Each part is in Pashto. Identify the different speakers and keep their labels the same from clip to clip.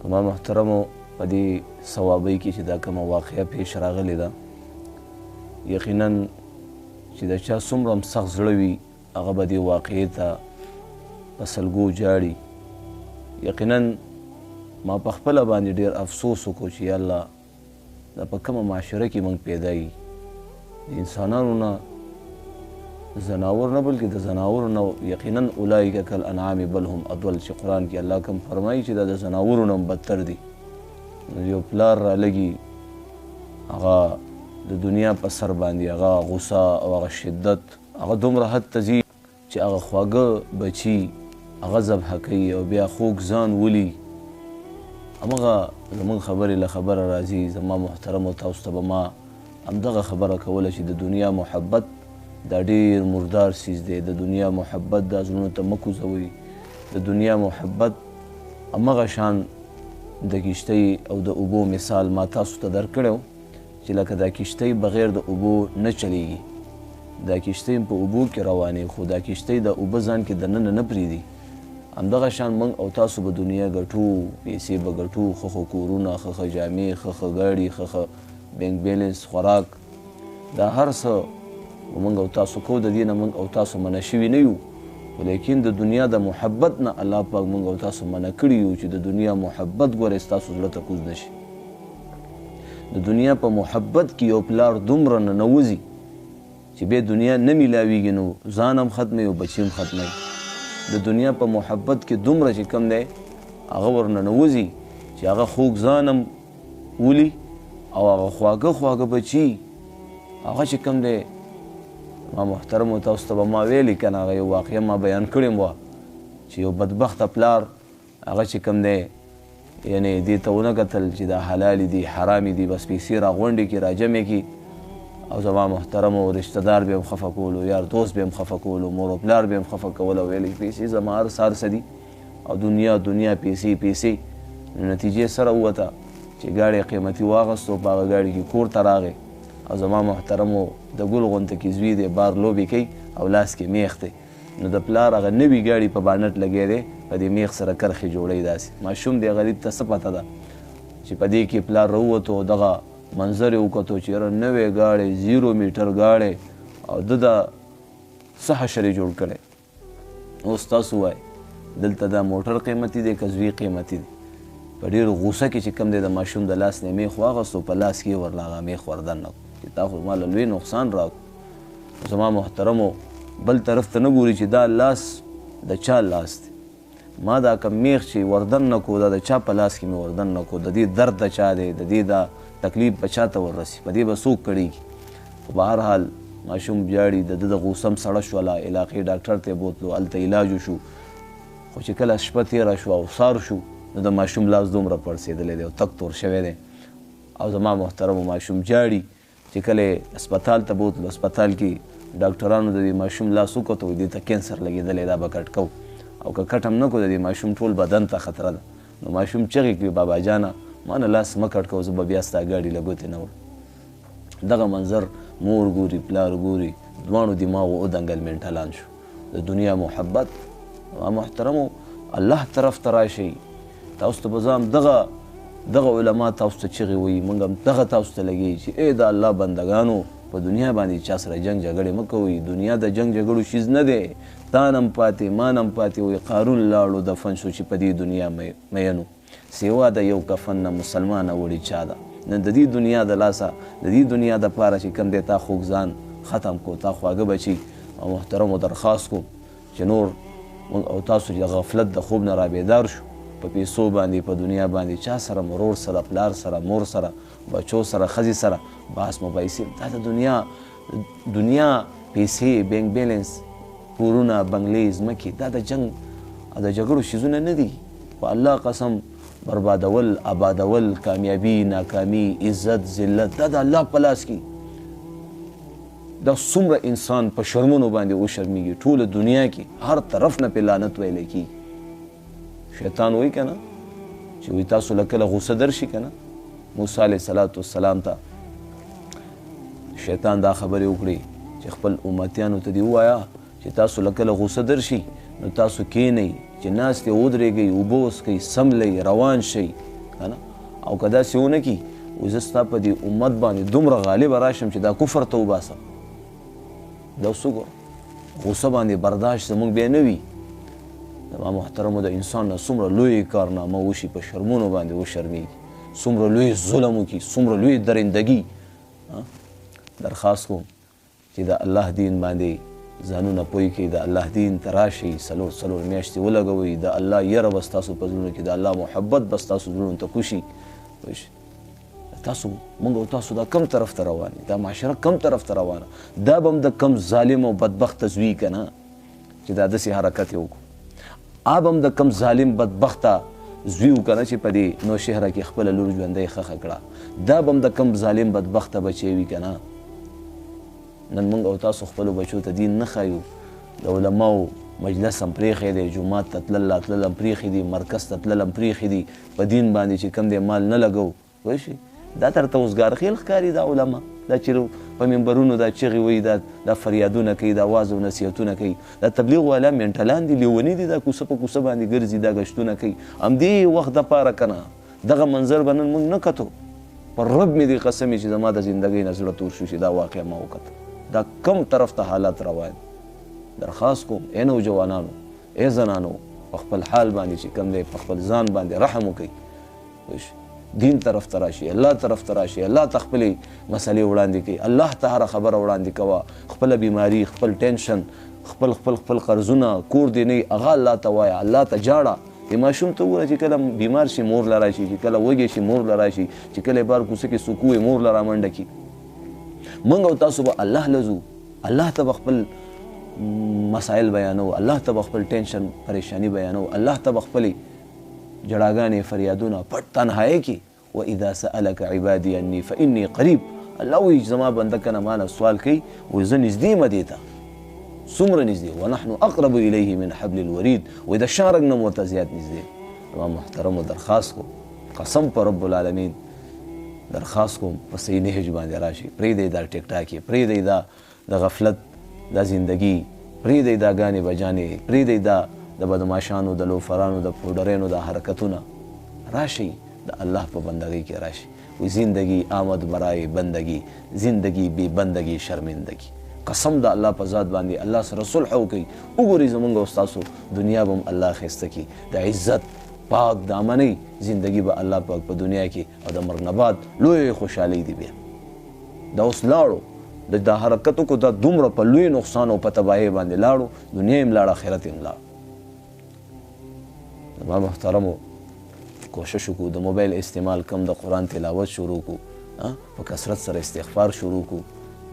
Speaker 1: زما محترمو په دې ثوابۍ کې چې دا کومه واقعه پیش راغلې ده یقینا چې د چا څومره هم سخت زړه وي هغه به دې واقعې ته په سلګو جاړي. یقینا ما په خپله باندې ډېر افسوس وکړو چې یا الله دا په کومه معاشره کې موږ پیدا یي د انسانانو نه زناور نه بلکې د زناورو نه یقینا اولئک کالانعام بل هم اضل چې قرآن کې الله کوم فرمایي چې دا د زناورو نه هم بدتر دي. یو پلار رالګي هغه د دنیا په سر باندې هغه غصه او هغه شدت هغه دومره حد ته ځي چې هغه خواږه بچي هغه ذبحه کوي او بیا خوږ ځان ولي. همغه زموږ خبرې له خبره راځي. زما محترمو تاسو ته به ما همدغه خبره کوله چې د دنیا محبت دا ډېر مردار سیز دی. د دنیا محبت دا زړونو ته مه کوزوئ. د دنیا محبت همغه شان د کښتۍ او د اوبو مثال ما تاسو ته درکړی و چې لکه دا کښتۍ بغیر د اوبو نه چلیږي. دا کښتۍ په اوبو کې روانې خو دا کښتۍ د اوبه ځان کې دننه نه پرېږدي. همدغه شان موږ او تاسو به دنیا ګټو، پیسې به ګټو، ښه کورونه، ښه جامې، ښه ګاډي، ښه بینک بیلنس، خوراک، دا هر څه به موږ او تاسو کوو. د دې نه موږ او تاسو منع شوي نه یو، ولیکن د دنیا د محبت نه الله پاک موږ او تاسو منع کړي یو چې د دنیا محبت ګورئ ستاسو زړه ته کوز نه شي. د دنیا په محبت کې یو پلار دومره ننوځي چې بیا دنیا نه میلاویږي نو ځان هم ختموي او بچي هم ختموي. د دنیا په محبت کې دومره چې کم دی هغه ورننوځي چې هغه خوږ ځان هم ولي او هغه خواږه بچي هغه چې کم دی. ما محترمو تاسو ته به ما ویلي که نه هغه یو واقعه ما بیان کړې وه چې یو بدبخته پلار هغه چې کم دی یعنې دې ته ونه کتل چې دا حلالې دي حرامې دي بس پیسې راغونډې کړي راجمع کړي او زما محترمو رشته دار به هم خفه کولو، یار دوست به هم خفه کولو، مور و پلار به هم خفه کول او ویل پیسې زما هر څه دي او دنیا پیسې. نتیجې سره ووته چې ګاډی قیمتي واغستو په هغه ګاډي کې کور ته راغی او زما محترمو د ګل غونته کې زوی دی بار لوبې کوي او لاس کې میخ دی. نو د پلار هغه نوي ګاډي په بانټ لګی دی په دې میخ سره کرښې جوړوي داسې. ماشوم دی غریب ته څه پته ده چې په دې کې پلار راووتو دغه منظر یې وکتو چې یاره نوی ګاډی 0 میټر ګاډی او ده دا څه حشر یې جوړ کړی. اوس تاسو وایئ دلته دا موټر قیمتي دی که زوی قیمتي دی؟ په ډېر غوسه کې چې کوم دی د ماشوم د لاس نه میخ واغستو په لاس کې یې ورله هغه میخ وردننه کړو چې تا خو ما له لوی نقصان راکړو. زما محترمو بل طرف ته نه ګوري چې دا لاس د چا لاس دی. ما دا که میخ چې وردننه کړو دا د چا په لاس کې مې وردننه کړو. د دې درد د چا دی، د دې دا تکلیف به چا ته وررسي، په دې به څوک کړېږي. خو به هر حال ماشوم جاړي د ده د غوسه هم سړه شوله. علاقې ډاکټر ته یې بوتلو، هلته علاج وشو. خو چې کله شپه تېره شوه او سار شو نو د ماشوم لاس دومره پړسېدلی دی او تک تور شوی دی او زما محترمو ماشوم جاړي. چې کله یې اسپتال ته بوتلو، اسپتال کې ډاکټرانو د دې ماشوم لاس وکتو دې ته کینسر لګېدلی دا به کټ کوو او که کټ هم نه کړو د دې ماشوم ټول بدن ته خطره ده. نو ماشوم چغې کوي بابا جانه ما نه لاس مه کټ کوو زه به بیا ستا ګاډي له ګوتې نه وړم. دغه منظر مور ګوري پلار ګوري دواړو دماغو ودنګل منټلان شو. د دنیا محبت محترمو الله طرف ته راشئ. تاسو ته به زه هم دغه علما تاسو ته چغې وایي موږ هم دغه تاسو ته لګېږي چې ای د الله بندګانو په دنیا باندې چا سره جنګ جګړې مه کوئ. دنیا د جنګ جګړو شیز نه دی. تا نم پاتې ما نم پاتې وایي قارون لاړو دفن شو چې په دې دنیا مینو سیوا د یو کفن نه مسلمانه وړي چا ده. نن د دې دنیا د لاسه د دې دنیا دپاره چې کوم دی تا خوږ ځان ختم کو، تا خواږه بچي. او محترمو درخواست کوم چې نور موږ او تاسو چې د غفلت د خوب نه رابیدار شو په پیسو باندې په دنیا باندې چا سره مرور سره پلار سره مور سره بچو سره ښځې سره بحث مباحثې دا د دنیا پیسې بینک بیلنس کورونه بنګلې ځمکې دا د جنګ او د جګړو شیزونه نه دي. په الله قسم بربادول آبادول کامیابي ناکامي عزت ذلت دا د الله په لاس کې. دا څومره انسان په شرمونو باندې وشرمیږي ټوله دنیا کې هر طرف نه پې لعنت ویلی کېږي. شیطان وایي که نه چې وایي تاسو له کله غوسه درشي که نه موسی علیه السلام ته شیطان دا خبرې وکړې چې خپل امتیانو ته دې ووایه چې تاسو له کله غوسه درشي نو تاسو کینئ چې ناستې ودرېږئ اوبه وڅښئ سملئ روان شئ که نه. او که داسې ونه کړي وایي زه ستا په دې امت باندې دومره غالبه راشم چې دا کفر ته وباسم. دا اوس وګوره غوسه باندې برداشت زموږ بیا نه وي. زما محترمو د انسان نه څومره لوی کارنامه وشي په شرمونو باندې وشرمېږي، څومره لوی ظلم وکړي، څومره لوی درندګي. درخواست کوم چې د الله دین باندې ځانونه پوه کړئ، د الله دین ته راشئ، څلور میاشتې ولګوئ، د الله یره به ستاسو په زړونو کې، د الله محبت به ستاسو زړونو ته کوشي. تاسو موږ او تاسو دا کم طرف ته روان یو، دا معاشره کم طرف ته روانه، دا به هم د کم ظالم او بدبخته زوی که نه چې دا داسې حرکت یې وکړو، آب هم د کم ظالم بدبخته زوی و که نه چې په دې نوشهره کې خپله لور ژوندۍ ښخه کړه، دا به هم د کم ظالم بدبخته بچی وي که نه. نن موږ او تاسو خپلو بچو ته دین نه ښایو، د علماو مجلس هم پرېښی دی، جومات ته تلل راتلل هم پرېښي دي، مرکز ته تلل هم پرېښي دي، په دین باندې چې کم دی مال نه لګو. پوه شئ، دا درته اوس ګارخیل ښکاري دا علما، دا چې په منبرونو دا چغې وایي، دا فریادونه کوي، دا واز او نصیحتونه کوي، دا تبلیغ والا منټلان دي، لیوني دي، دا کوڅه په کوڅه باندې ګرځي، دا ګشتونه کوي. همدې وخت دپاره که نه دغه منظر به نن موږ نه کتو. پر رب مې دې قسم چې زما د زندګۍ نه زړه تور شو چې دا واقع ما وکته. دا کم طرف ته حالات روان. درخواست کوم ای نوجوانانو، ای زنانو، په خپل حال باندې چې کم دی په خپل ځان باندې رحم وکړئ. دین طرف ته راشي، الله طرف ته راشي، الله ته خپلې مسلې وړاندې کړئ، الله ته هره خبره وړاندې کوه، خپله بیماري، خپل ټینشن، خپل قرضونه، کور دې نه هغه الله ته وایه، الله ته جاړه. د ماشوم ته وګوره چې کله بیمار شي مور له راشي، چې کله وږی شي مور له راشي، چې کله بار کوڅه کې څوک ووایي مور له رامنډه کړي. موږ او تاسو به الله له ځو، الله ته به خپل مسایل بیانو، الله ته به خپل ټینشن پریشانی بیانو، الله ته به خپلې جړاګانې فریادونه پټ تنهایۍ کې. واذا سألك عبادي عني فإني قریب. الله وایي زما بنده که نه مانه سوال کوي، وایي زه نږدې یم دې ته، څومره نږدې، ونحن اقرب الیه من حبل الورید. وایي د شارک نه ورته زیات نږدې. زما محترمو درخواست کوم، قسم په رب العالمین درخواست کوم په صحیح نهج باندې راشي، پرېږدئ دا ټیک ټاک یې، پرېږدئ دا د غفلت دا زندګي، پرېږدئ دا ګانې بجانې، پرېږدئ دا د بدماشانو، د لوفرانو، د پوډرینو دا حرکتونه. راشئ د الله په بندګۍ کې راشئ. وایي زندگی آمد برای بندگی، زندگی بې بندگی شرمندگی. قسم د الله په ذات باندې الله سره صلح وکړئ. وګورئ زموږ او ستاسو دنیا به هم الله ښایسته کړي، د عزت پاک دامنۍ زندگی به الله پاک په دنیا کې او د مرګ نه بعد لوی خوشحالۍ دی. بیا دا اوس لاړو، دا حرکت وکړو، دا دومره په لوی نقصان او په تباهۍ باندې لاړو، دنیا هم لاړه، آخرت هم لاړو. زما محترمو کوشش وکړو د موبایل استعمال کم، د قرآن تلاوت شروع کړو، په کثرت سره استغفار شروع کړو،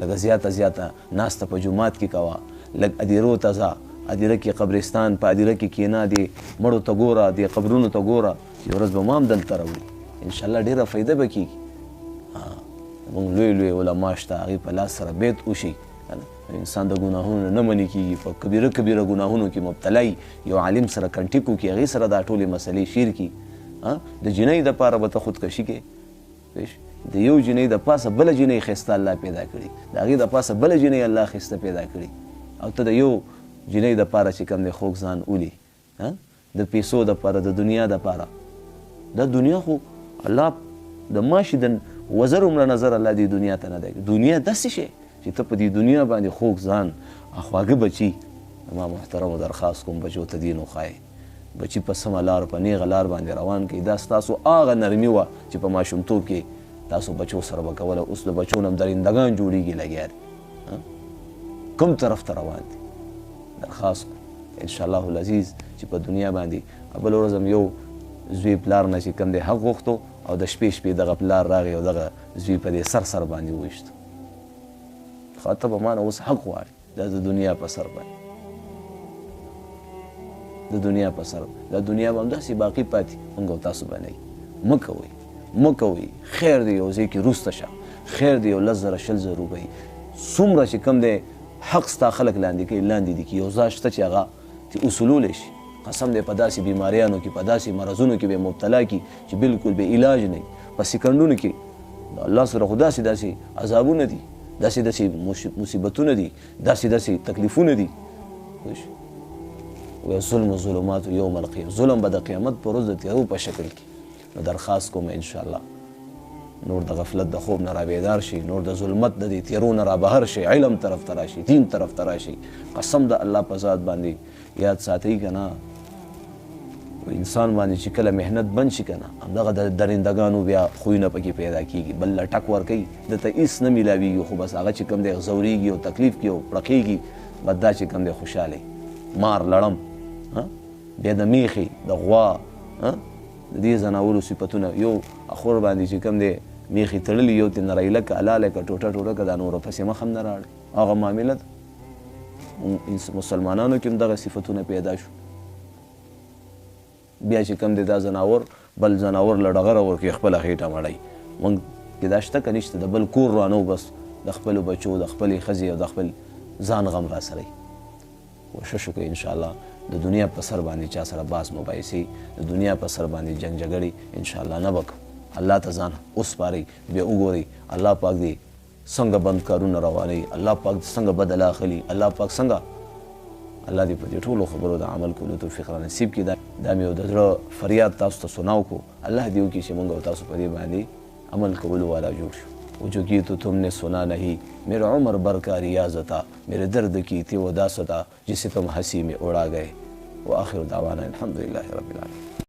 Speaker 1: لږه زیاته ناسته په جومات کې کوه، لږ ادیرو ته ځه، ادیره کې قبرستان، په ادیره کې کښېنه، دې مړو ته ګوره، دې قبرونو ته ګوره، چې ورځ به ما هم دلته راوړي، انشاءالله ډېره فایده به کېږي. زموږ لوی علما شته، هغې په لاس سره بیت وشي. انسان د ګناهونو نه منې کېږي، په کبیره ګناهونو کې مبتلا وي، یو عالم سره کنټیک وکړي، هغې سره دا ټولې مسلې شیر کړي. د جنۍ دپاره به ته خودکشي کې، د یو جنۍ د پاسه بله جنۍ ښایسته الله پیدا کړي، د هغې د پاسه بله جنۍ الله ښایسته پیدا کړي، او ته د یو جنۍ دپاره چې کوم دی خوږ ځان ولي، د پیسو دپاره، د دنیا دپاره. دا دنیا خو الله د ماشي د وزر عمره نظر الله دې دنیا ته نه دی. دنیا داسې شی چې ته په دې دنیا باندې خوږ ځان، خواږه بچي. زما محترمو درخواست کوم بچو ته دین وښایئ، بچي په سمه لار، په نیغه لار باندې روان کړئ. دا ستاسو هغه نرمي وه چې په ماشومتوب کې تاسو بچو سره به کوله، اوس د بچو نه هم درندګان جوړېږي لګیا دي. کوم طرف ته روان دي؟ درخواست کوم انشاءالله العزیز چې په دنیا باندې بله ورځ هم یو زوی پلار نه چې کوم دی حق غوښتو، او د شپې دغه پلار راغی او دغه زوی په دې سر باندې وویشتو. خو ته به ما نه اوس حق غواړې، دا د دنیا په سر باندې، د دنیا په سر، دا دنیا به همداسې باقي پاتې، موږ او تاسو به نه وي. مه کوئ، خیر دی یو ځای کې روسته شه، خیر دی یو 10,000 20,000 روپۍ څومره چې کوم دی حق ستا خلک لاندې کوي، لاندې دي کې یو ځای شته چې هغه تی اصولولی شي. قسم دی په داسې بیماریانو کې، په داسې مرضونو کې به مبتلا کی چې بالکل به علاج نه، په سکندونو کې الله سره خو داسې عذابونه دي، داسې مصیبتونه دي، داسې تکلیفونه دي. وی ظلم ظلمات یوم القیامه، ظلم به د قیامت په ورځ د تیارو په شکل کې، نو درخواست کوم انشاءالله نور د غفلت د خوب نه را بیدار شي، نور د ظلمت د دې تیرو نه را بهر شي، علم طرف ته راشي، دین طرف ته راشي. قسم د الله په ذات باندې یاد ساتئ که نه، انسان باندې چې کله محنت بند شي که نه، همدغه د درندګانو بیا خویونه پکې پیدا کېږي، بل له ټک ورکوي، دته هېڅ نه میلاویږي، خو بس هغه چې کوم دی ځورېږي او تکلیف کې او پړقېږي، بس دا چې کوم دی خوشحاله مار لړم بیا د میخې د غوا د دې ځناورو صفتونه یو اخور باندې چې کوم دی میخې تړلي یو ترې نه رایله که حلاله که ټوټه ټوټه که دا نورو پسې مخ هم نه راړي. هغه معامله مسلمانانو کې هم دغه صفتونه پیدا شو. بیا چې کوم دی دا ځناور بل ځناور له ډغره ورکوي خپله خېټه مړی. موږ کې دا شته که نشته؟ د بل کور رانو بس د خپلو بچو د خپلې ښځې او د خپل ځان غم را سره کوشش وکړئ انشاءالله د دنیا په سر باندې چا سره باس مباحثې، د دنیا په سر باندې جنګ جګړې انشاءالله نه به کوو. الله ته ځان وسپارئ، بیا وګورئ الله پاک دې څنګه بند کارونه روانوي، الله پاک څنګه بدله اخلي، الله پاک څنګه الله دې په دې ټولو خبرو د عمل کولو توفیق را نصیب کړي. دا مې د زړه فریاد تاسو ته سناو کو، الله دې وکړي چې موږ او تاسو په دې باندې عمل کولو والا جوړ شو. وہ جو کی تو تم نے سنا نہیں میرا عمر بھر کا ریاض تھا، میرے درد کی تھی وہ داستہ جسے تم ہنسی میں اڑا گئے. وآخر دعوانا الحمدللہ رب العالمین.